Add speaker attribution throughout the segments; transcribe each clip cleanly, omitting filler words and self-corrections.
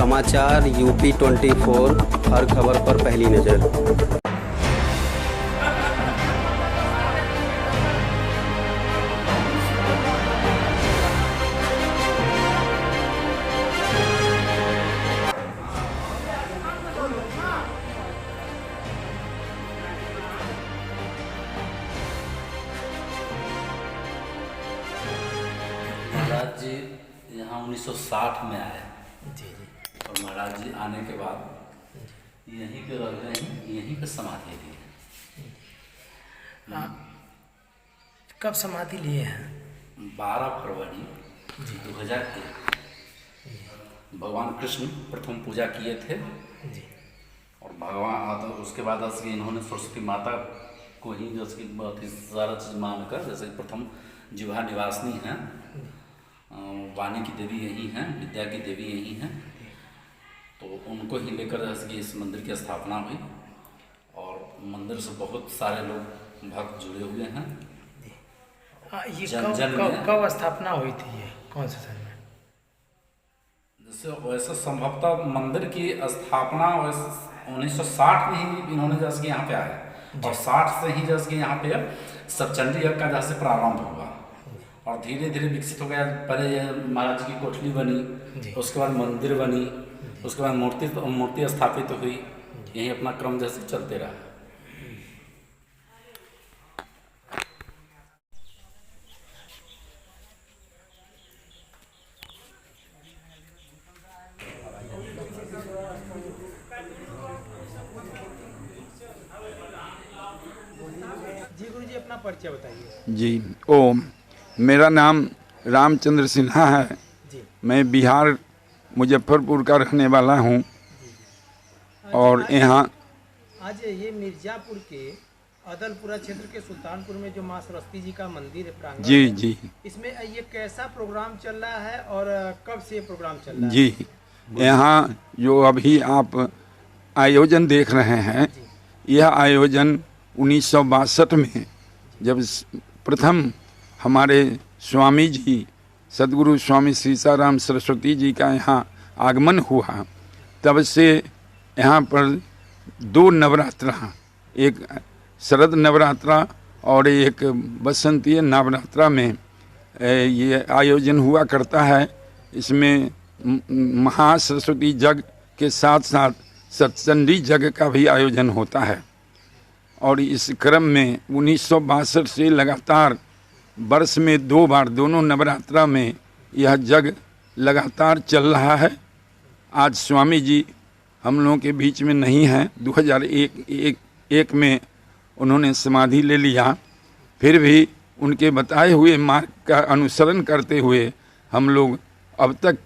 Speaker 1: समाचार यूपी 24, हर खबर पर पहली नज़र।
Speaker 2: महाराज जी यहाँ 1960 में आए
Speaker 3: जी जी।
Speaker 2: और महाराज जी आने के बाद यहीं पे रह गए हैं, यहीं पे समाधि ली है।
Speaker 3: हाँ, कब समाधि लिए हैं?
Speaker 2: 12 फरवरी 2001 भगवान कृष्ण प्रथम पूजा किए थे
Speaker 3: जी।
Speaker 2: और भगवान तो उसके बाद जैसे इन्होंने सरस्वती माता को ही जैसे कि बहुत ही सारा चीज़ मानकर, जैसे प्रथम जिह्वा निवासिनी हैं, वाणी की देवी यही हैं, विद्या की देवी यही हैं, तो उनको ही लेकर जैसे कि इस मंदिर की स्थापना हुई और मंदिर से बहुत सारे लोग भक्त जुड़े हुए हैं।
Speaker 3: ये
Speaker 2: जन
Speaker 3: कब स्थापना हुई थी? ये कौन से सन में?
Speaker 2: जैसे वैसे संभवतः मंदिर की स्थापना वैसे 1960 में ही इन्होंने जैसे कि यहाँ पे आए और 60 से ही जैसे कि यहाँ पे सतचंडी यज्ञ का जैसे प्रारंभ हुआ और धीरे धीरे विकसित हो गया। पहले ये महाराज जी की कोठली बनी, उसके बाद मंदिर बनी, उसके बाद मूर्ति स्थापित हुई, यही अपना क्रम जैसे चलते रहा।
Speaker 3: जी गुरु जी, अपना परिचय बताइए।
Speaker 4: जी ओम, मेरा नाम रामचंद्र सिन्हा है।
Speaker 3: जी।
Speaker 4: मैं बिहार मुजफ्फरपुर का रहने वाला हूँ और यहाँ
Speaker 3: आज ये मिर्जापुर के अदलपुरा क्षेत्र के सुल्तानपुर में जो माँ सरस्वती जी का मंदिर है, प्रांगण
Speaker 4: जी
Speaker 3: है,
Speaker 4: जी
Speaker 3: इसमें ये कैसा प्रोग्राम चल रहा है और कब से ये प्रोग्राम चल रहा है?
Speaker 4: जी, यहाँ जो अभी आप आयोजन देख रहे हैं, यह आयोजन 1962 में जब प्रथम हमारे स्वामी जी सदगुरु स्वामी सीसाराम सरस्वती जी का यहाँ आगमन हुआ, तब से यहाँ पर 2 नवरात्रा, एक शरद नवरात्रा और एक बसंतीय नवरात्रा में ये आयोजन हुआ करता है। इसमें महासरस्वती यज्ञ के साथ साथ सतचंडी यज्ञ का भी आयोजन होता है और इस क्रम में 1962 से लगातार वर्ष में 2 बार दोनों नवरात्रा में यह यज्ञ लगातार चल रहा है। आज स्वामी जी हम लोगों के बीच में नहीं हैं। 2001 में उन्होंने समाधि ले लिया, फिर भी उनके बताए हुए मार्ग का अनुसरण करते हुए हम लोग अब तक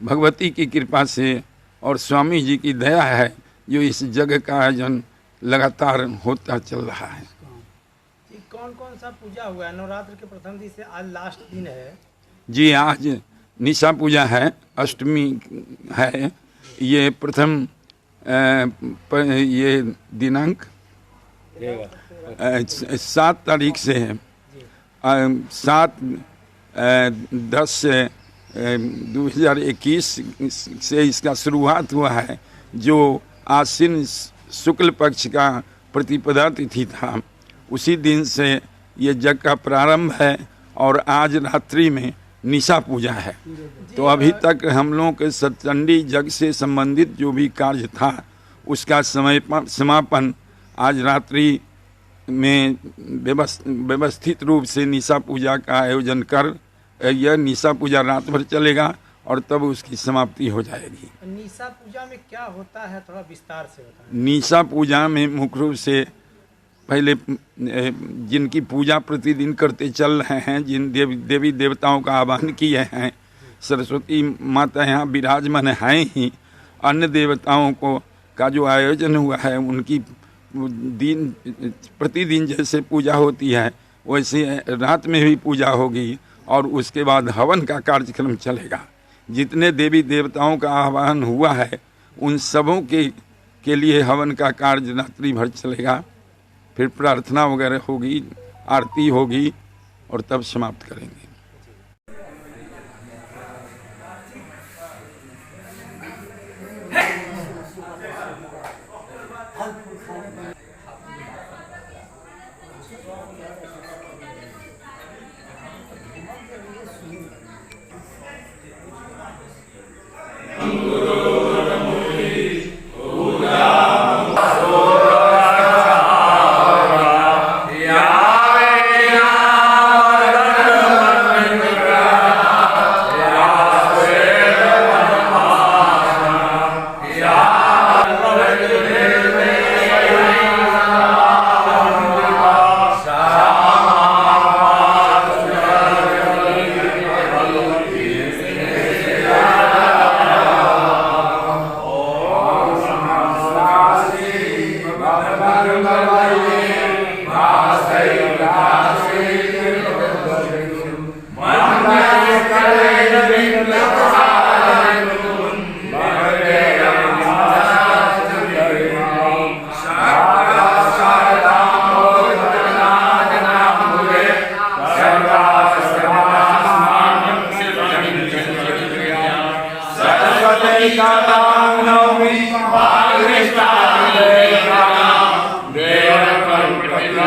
Speaker 4: भगवती की कृपा से और स्वामी जी की दया है जो इस जगह का आयोजन लगातार होता चल रहा है।
Speaker 3: कौन कौन सा पूजा हुआ है? नवरात्र के प्रथम दिन से आज लास्ट दिन है।
Speaker 4: जी, आज निशा पूजा है, अष्टमी है। ये प्रथम ये दिनांक 7 तारीख से है, 7/10/2021 से इसका शुरुआत हुआ है, जो आश्विन शुक्ल पक्ष का प्रतिपदा तिथि था। उसी दिन से ये यज्ञ का प्रारंभ है और आज रात्रि में निशा पूजा है। तो अभी तक हम लोगों के सतचंडी यज्ञ से संबंधित जो भी कार्य था उसका समापन आज रात्रि में व्यवस्थित रूप से निशा पूजा का आयोजन कर यह निशा पूजा रात भर चलेगा और तब उसकी समाप्ति हो जाएगी।
Speaker 3: निशा पूजा में क्या होता है, थोड़ा विस्तार से बताएं।
Speaker 4: निशा पूजा में मुख्य रूप से पहले जिनकी पूजा प्रतिदिन करते चल रहे हैं, जिन देवी देवताओं का आह्वान किए हैं, सरस्वती माता यहाँ विराजमान हैं ही, अन्य देवताओं को का जो आयोजन हुआ है उनकी प्रतिदिन जैसे पूजा होती है वैसे रात में भी पूजा होगी और उसके बाद हवन का कार्यक्रम चलेगा। जितने देवी देवताओं का आह्वान हुआ है उन सबों के लिए हवन का कार्य रात्रि भर चलेगा। फिर प्रार्थना वगैरह होगी, आरती होगी और तब समाप्त करेंगे।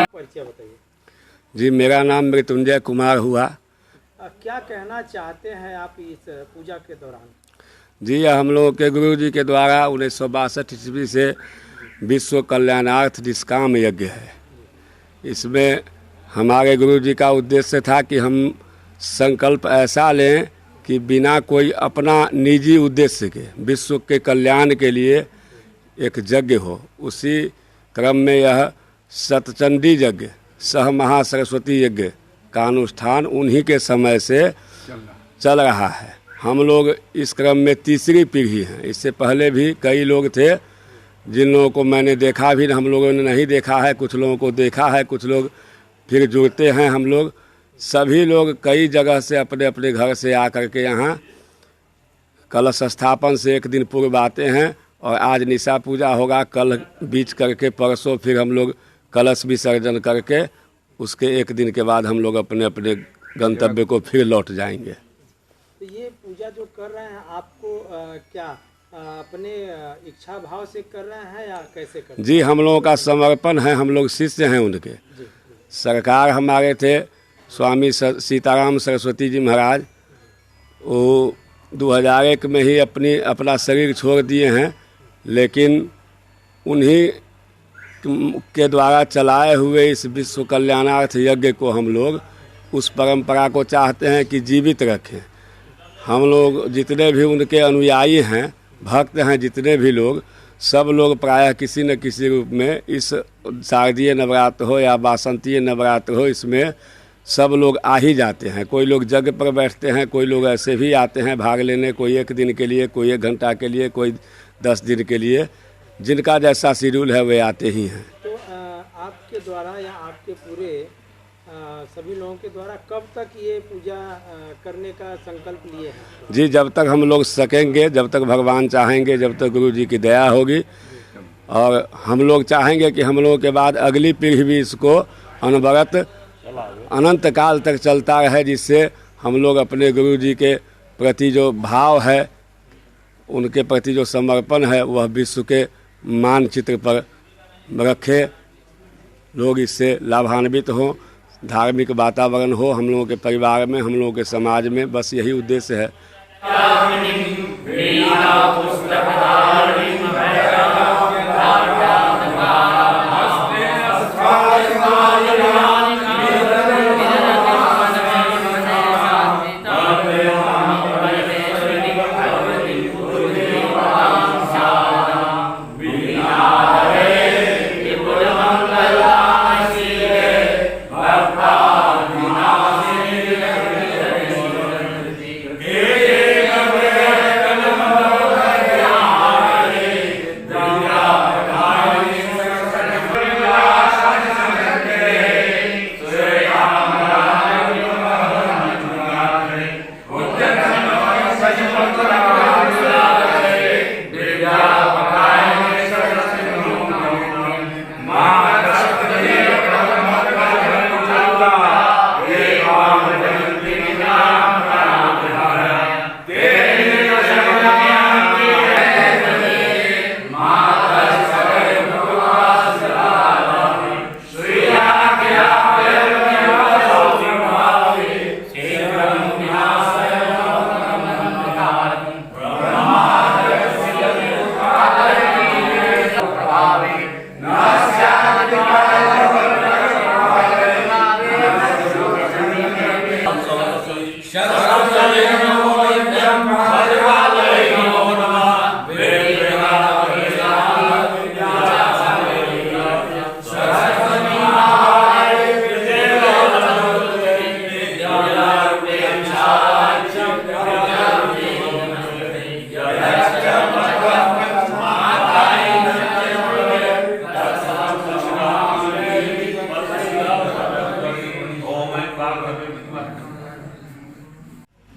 Speaker 3: परिचय बताइए।
Speaker 5: जी, मेरा नाम मृत्युंजय कुमार हुआ।
Speaker 3: क्या कहना चाहते हैं आप इस पूजा के दौरान?
Speaker 5: जी, यह हम लोगों के गुरु जी के द्वारा 1962 ईस्वी से विश्व कल्याणार्थ निष्काम यज्ञ है। इसमें हमारे गुरु जी का उद्देश्य था कि हम संकल्प ऐसा लें कि बिना कोई अपना निजी उद्देश्य के विश्व के कल्याण के लिए एक यज्ञ हो। उसी क्रम में यह सतचंडी यज्ञ सह महासरस्वती यज्ञ का अनुष्ठान उन्हीं के समय से चल रहा है। हम लोग इस क्रम में तीसरी पीढ़ी हैं। इससे पहले भी कई लोग थे जिन लोगों को मैंने देखा भी, हम लोगों ने नहीं देखा है, कुछ लोगों को देखा है, कुछ लोग फिर जुड़ते हैं। हम लोग सभी लोग कई जगह से अपने अपने घर से आकर के यहाँ कलश स्थापन से एक दिन पूर्व आते हैं और आज निशा पूजा होगा। कल बीच करके परसों फिर हम लोग कलश विसर्जन करके उसके एक दिन के बाद हम लोग अपने अपने गंतव्य को फिर लौट जाएंगे।
Speaker 3: तो ये पूजा जो कर रहे हैं आपको क्या अपने इच्छा भाव से कर रहे हैं या कैसे कर रहे हैं?
Speaker 5: जी, हम लोगों का समर्पण है, हम लोग शिष्य हैं उनके। सरकार हमारे थे स्वामी सीताराम सरस्वती जी महाराज, वो 2001 में ही अपना शरीर छोड़ दिए हैं, लेकिन उन्हीं के द्वारा चलाए हुए इस विश्व कल्याणार्थ यज्ञ को हम लोग उस परंपरा को चाहते हैं कि जीवित रखें। हम लोग जितने भी उनके अनुयायी हैं, भक्त हैं, जितने भी लोग, सब लोग प्रायः किसी न किसी रूप में इस शारदीय नवरात्र हो या बासंतीय नवरात्र हो, इसमें सब लोग आ ही जाते हैं। कोई लोग यज्ञ पर बैठते हैं, कोई लोग ऐसे भी आते हैं भाग लेने, कोई 1 दिन के लिए, कोई 1 घंटा के लिए, कोई 10 दिन के लिए, जिनका जैसा शेड्यूल है वे आते ही हैं।
Speaker 3: तो आपके द्वारा या आपके पूरे सभी लोगों के द्वारा कब तक ये पूजा करने का संकल्प लिए हैं?
Speaker 5: जी, जब तक हम लोग सकेंगे, जब तक भगवान चाहेंगे, जब तक गुरु जी की दया होगी, और हम लोग चाहेंगे कि हम लोगों के बाद अगली पीढ़ी भी इसको अनवरत अनंत काल तक चलता रहे, जिससे हम लोग अपने गुरु जी के प्रति जो भाव है, उनके प्रति जो समर्पण है, वह विश्व के मानचित्र पर रखे, लोग इससे लाभान्वित हों, धार्मिक वातावरण हो हम लोगों के परिवार में, हम लोगों के समाज में। बस यही उद्देश्य है।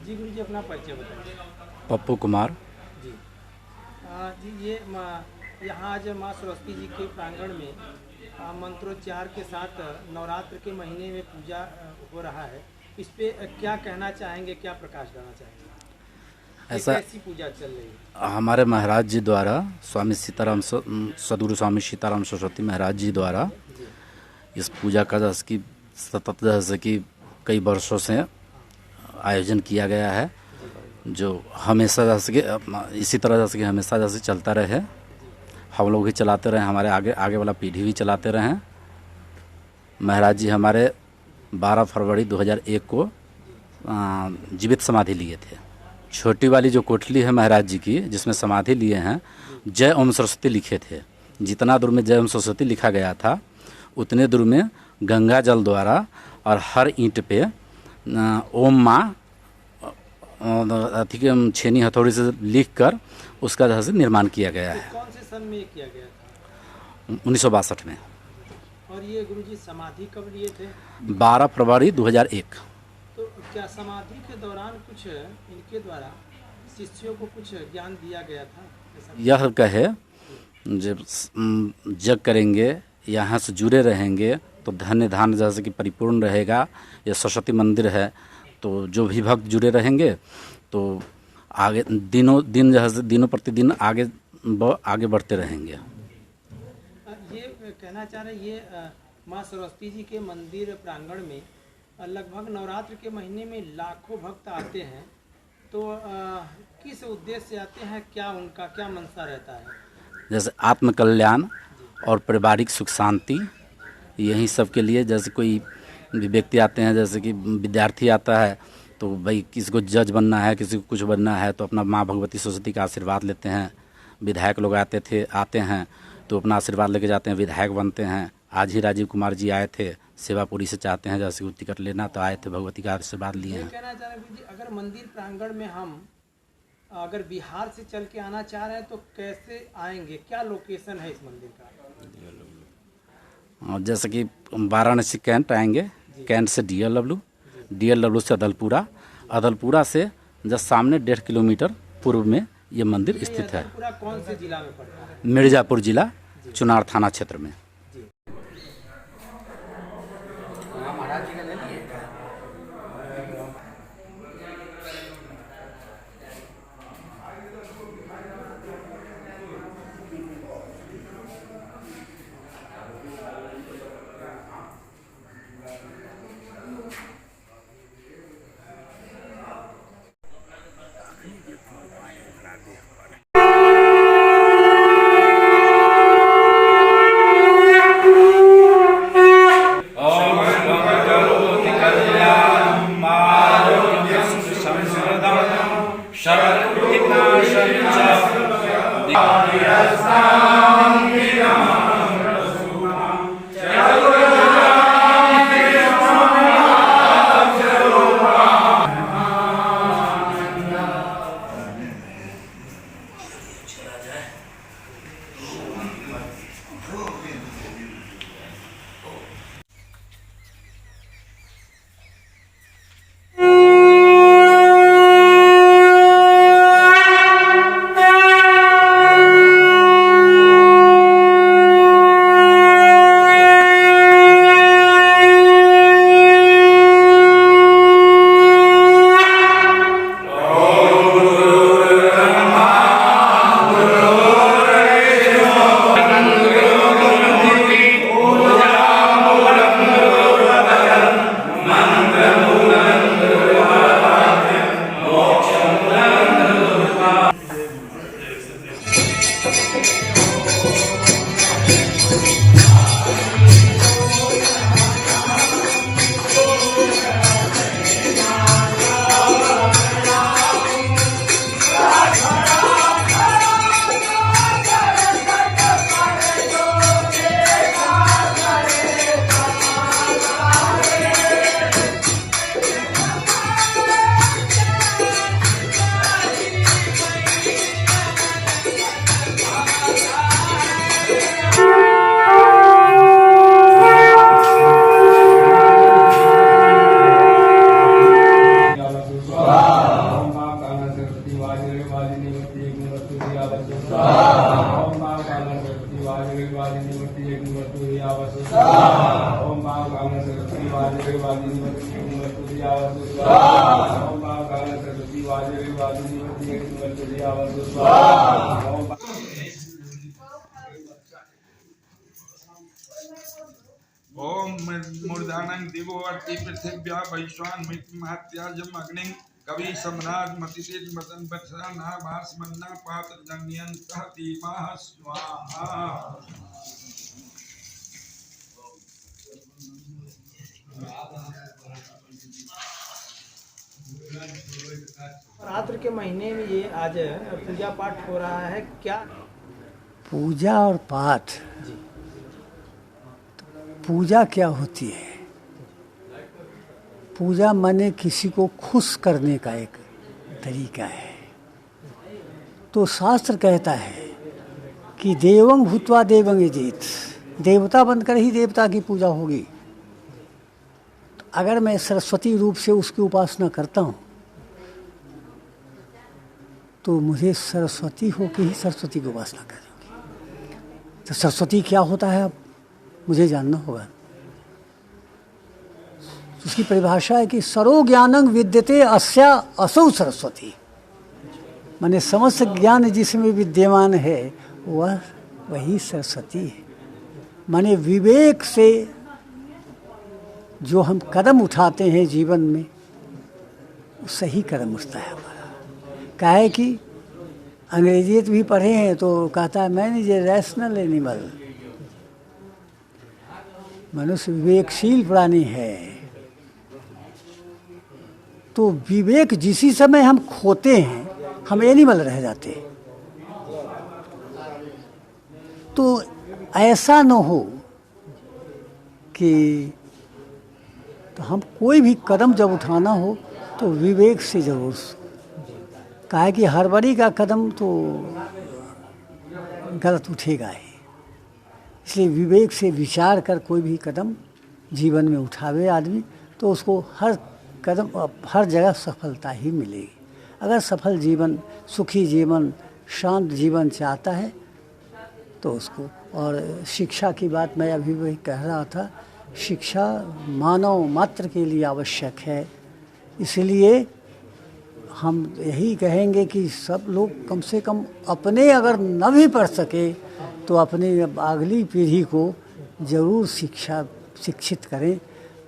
Speaker 3: जी गुरु जी, अपना परिचय बताइए।
Speaker 2: पप्पू कुमार।
Speaker 3: जी जी, ये यहाँ आज माँ सरस्वती जी के प्रांगण में मंत्रोच्चार के साथ नवरात्र के महीने में पूजा हो रहा है। इस पे क्या कहना चाहेंगे, क्या प्रकाश डालना चाहेंगे?
Speaker 2: ऐसा
Speaker 3: कैसी पूजा चल रही है?
Speaker 2: हमारे महाराज जी द्वारा स्वामी सीताराम सदगुरु स्वामी सीताराम सरस्वती महाराज जी द्वारा इस पूजा का जैसे कि सतत जैसे कि कई वर्षों से आयोजन किया गया है, जो हमेशा जैसे कि इसी तरह जैसे कि हमेशा जैसे चलता रहे। हम लोग भी चलाते रहे, हमारे आगे वाला पीढ़ी भी चलाते रहे। महाराज जी हमारे 12 फरवरी 2001 को जीवित समाधि लिए थे। छोटी वाली जो कोठली है महाराज जी की जिसमें समाधि लिए हैं, जय ओम सरस्वती लिखे थे। जितना दूर में जय ओम सरस्वती लिखा गया था उतने दूर में गंगा जल द्वारा और हर ईंट पे ओम माँ अथी के छेनी हथौड़ी से लिख कर उसका जैसे निर्माण किया गया है।
Speaker 3: कौन से सन में किया गया था?
Speaker 2: 1962 में।
Speaker 3: और ये गुरुजी समाधि कब लिए थे?
Speaker 2: 12 फरवरी 2001।
Speaker 3: तो क्या समाधि के दौरान कुछ इनके द्वारा शिष्यों को कुछ ज्ञान दिया गया था?
Speaker 2: यह कहे जब जग करेंगे, यहाँ से जुड़े रहेंगे तो धन्य धान जैसे कि परिपूर्ण रहेगा। ये सरस्वती मंदिर है, तो जो भी भक्त जुड़े रहेंगे तो आगे दिन जैसे दिनों प्रतिदिन आगे बढ़ते रहेंगे।
Speaker 3: ये कहना चाह रहे ये माँ सरस्वती जी के मंदिर प्रांगण में लगभग नवरात्र के महीने में लाखों भक्त आते हैं, तो किस उद्देश्य से आते हैं? क्या उनका क्या मंशा रहता है?
Speaker 2: जैसे आत्म कल्याण और पारिवारिक सुख शांति, यही सब के लिए। जैसे कोई भी व्यक्ति आते हैं, जैसे कि विद्यार्थी आता है तो भाई किसी को जज बनना है, किसी को कुछ बनना है, तो अपना माँ भगवती सरस्वती का आशीर्वाद लेते हैं। विधायक लोग आते हैं तो अपना आशीर्वाद लेके जाते हैं, विधायक बनते हैं। आज ही राजीव कुमार जी आए थे, सेवापुरी से चाहते हैं जैसे टिकट लेना, तो आए थे, भगवती का आशीर्वाद लिए हैं।
Speaker 3: कहना चाह रहे हैं अगर मंदिर प्रांगण में हम अगर बिहार से चल के आना चाह रहे हैं तो कैसे आएंगे? क्या लोकेशन है इस मंदिर का?
Speaker 2: जैसे कि वाराणसी कैंट आएंगे, कैंट से DLW से अदलपुरा से जस्ट सामने 1.5 किलोमीटर पूर्व में ये मंदिर स्थित है।
Speaker 3: पूरा कौन से जिला में पड़ता है?
Speaker 2: मिर्जापुर जिला, चुनार थाना क्षेत्र में।
Speaker 6: Om
Speaker 4: ओम मूर्धानं दिवो अर्ति पृथिव्या वैश्वान महत्याजम अग्निं कवि सम्राट मतितेज मदन बत्सरा नाभास मन्ना पात्र जन्यन सह दीमाः स्वाहा।
Speaker 3: नवरात्र के महीने में ये आज पूजा पाठ हो रहा है, क्या
Speaker 6: पूजा और पाठ, पूजा क्या होती है? पूजा माने किसी को खुश करने का एक तरीका है। तो शास्त्र कहता है कि देवं भूत्वा देवं यजेत, देवता बनकर ही देवता की पूजा होगी। तो अगर मैं सरस्वती रूप से उसकी उपासना करता हूँ तो मुझे सरस्वती होकर ही सरस्वती की उपासना करूँगी। तो सरस्वती क्या होता है अब मुझे जानना होगा। उसकी परिभाषा है कि सरो ज्ञानं विद्यते अस्या असौ सरस्वती, माने समस्त ज्ञान जिसमें विद्यमान है वह वही सरस्वती है। माने विवेक से जो हम कदम उठाते हैं जीवन में सही कदम उठता है हमारा। क्या है कि अंग्रेजियत भी पढ़े हैं तो कहता है man is a rational animal, मनुष्य विवेकशील प्राणी है। तो विवेक जिसी समय हम खोते हैं हम एनिमल रह जाते हैं। तो ऐसा न हो कि तो हम कोई भी कदम जब उठाना हो तो विवेक से जरूर। कहा कि हड़बड़ी का कदम तो गलत उठेगा ही, इसलिए विवेक से विचार कर कोई भी कदम जीवन में उठावे आदमी तो उसको हर कदम हर जगह सफलता ही मिलेगी। अगर सफल जीवन, सुखी जीवन, शांत जीवन चाहता है तो उसको। और शिक्षा की बात मैं अभी वही कह रहा था, शिक्षा मानव मात्र के लिए आवश्यक है। इसलिए हम यही कहेंगे कि सब लोग कम से कम अपने अगर न भी पढ़ सके तो अपनी अगली पीढ़ी को ज़रूर शिक्षित करें,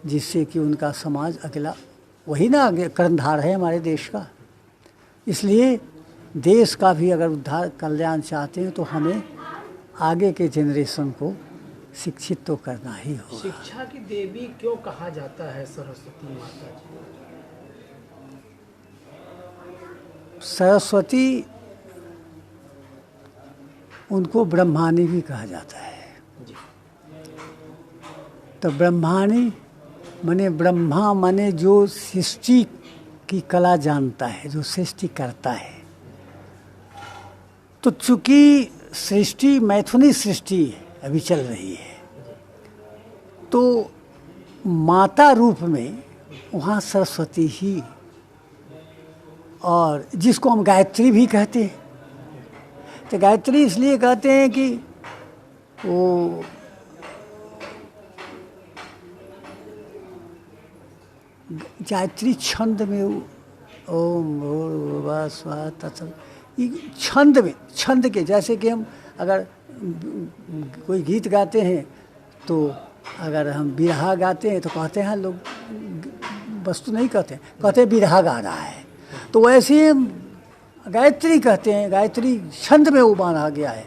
Speaker 6: जिससे कि उनका समाज अगला वही ना आगे कर्णधार है हमारे देश का। इसलिए देश का भी अगर उद्धार कल्याण चाहते हैं तो हमें आगे के जनरेशन को शिक्षित तो करना ही होगा।
Speaker 3: शिक्षा की देवी क्यों कहा जाता है सरस्वती माता जी?
Speaker 6: सरस्वती उनको ब्रह्मानी भी कहा जाता है। तो ब्रह्मानी माने ब्रह्मा माने जो सृष्टि की कला जानता है, जो सृष्टि करता है। तो चूंकि सृष्टि मैथुनी सृष्टि अभी चल रही है तो माता रूप में वहाँ सरस्वती ही, और जिसको हम गायत्री भी कहते हैं। तो गायत्री इसलिए कहते हैं कि वो गायत्री छंद में ओम भूर्भुवः स्वः तत्सवितुर्वरेण्यं, ये छंद के जैसे कि हम अगर कोई गीत गाते हैं तो अगर हम बिरहा गाते हैं तो कहते हैं लोग, वस्तु नहीं कहते, कहते बिरहा गा रहा है। तो वैसे गायत्री कहते हैं, गायत्री छंद में उबारा गया है,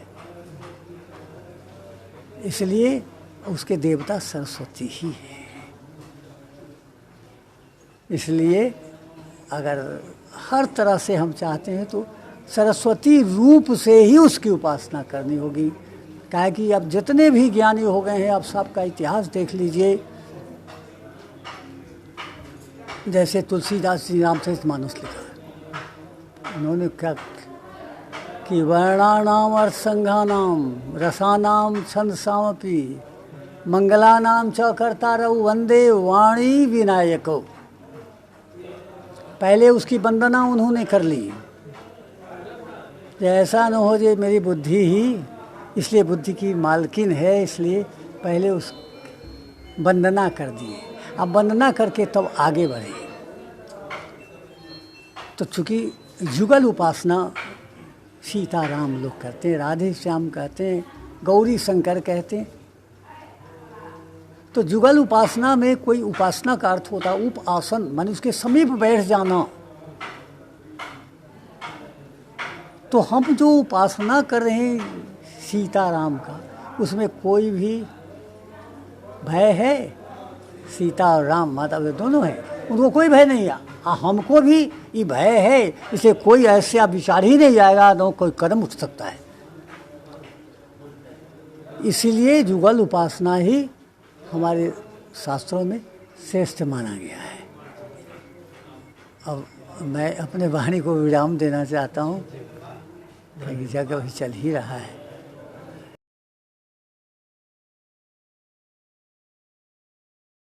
Speaker 6: इसलिए उसके देवता सरस्वती ही है। इसलिए अगर हर तरह से हम चाहते हैं तो सरस्वती रूप से ही उसकी उपासना करनी होगी। क्या है कि अब जितने भी ज्ञानी हो गए हैं, अब सबका इतिहास देख लीजिए। जैसे तुलसीदास जी रामचरितमानस लिखा है, उन्होंने क्या कि वर्णानाम अर्थसंघानाम रसानाम छंदसामपि मंगलानाम च कर्तारौ वंदे वाणी विनायको। पहले उसकी वंदना उन्होंने कर ली। ऐसा न हो जे मेरी बुद्धि ही, इसलिए बुद्धि की मालकिन है, इसलिए पहले उस वंदना कर दिए। अब वंदना करके तब आगे बढ़े। तो चूँकि युगल उपासना सीताराम लोग करते हैं, राधे श्याम कहते हैं, गौरी शंकर कहते हैं। तो जुगल उपासना में कोई उपासना का अर्थ होता है उप आसन, माने उसके समीप बैठ जाना। तो हम जो उपासना कर रहे हैं सीताराम का, उसमें कोई भी भय है? सीता और राम माता वे दोनों हैं, उनको कोई भय नहीं है। हमको भी ये भय है, इसलिए कोई ऐसा विचार ही नहीं आएगा, न कोई कदम उठ सकता है। इसीलिए युगल उपासना ही हमारे शास्त्रों में श्रेष्ठ माना गया है। अब मैं अपने वाणी को विराम देना चाहता हूँ, जगह भी चल ही रहा है।